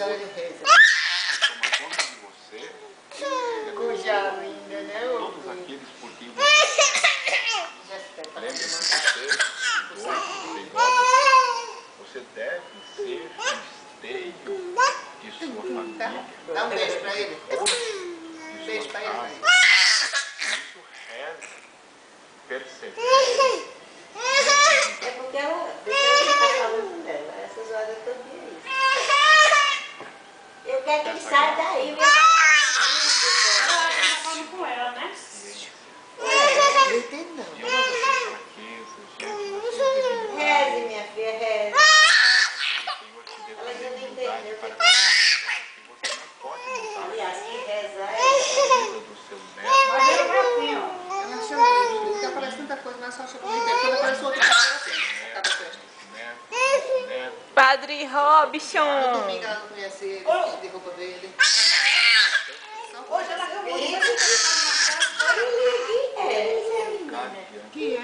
Então ele reza. Toma conta de você. Cuja linda, né? Todos aqueles por quem você lembre de você, idoso, você gosta, você deve ser o esteio de sua família. Dá um beijo pra ele. Um Beijo pra ele. Isso reza, persevere. É porque ela está falando dela, essas horas também é isso. Eu quero que ele saia daí, meu Ela tá falando com ela, né? Não entendo não. Diante das suas fraquezas, diante das suas debilidades, Reze, minha filha, reze. o Senhor te dê Ela ainda não tranquilidade entendeu. para que você não pode mudar Aliás, que rezar a é... vida dos seus netos. Mas ela vai assim, ó. Ela chama, porque aparece tanta coisa, mas só chama. Quando aparece outra coisa, acaba a festa. Netos. Padre No Robson. domingo ela não conhece ele, vestido de roupa dele. Hoje ela acabou. Ele é, essa menina. Colocar diante Que é